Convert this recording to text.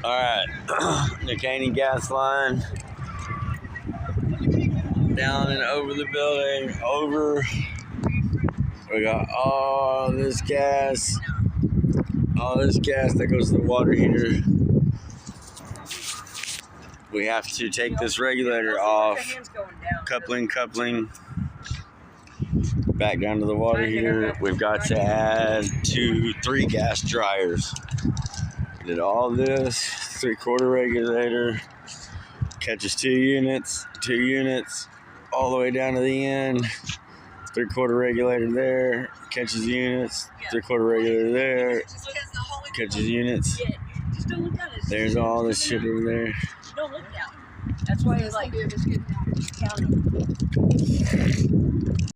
Alright, the Caney gas line down and over the building, over. We got all this gas that goes to the water heater. We have to take this regulator off, coupling, back down to the water heater. We've got to add 3 gas dryers. Did all this, 3/4 regulator, catches 2 units, all the way down to the end. 3/4 regulator there, catches units, 3/4 regulator there, catches units. There's all this shit over there. Don't look down. That's why it's like counting.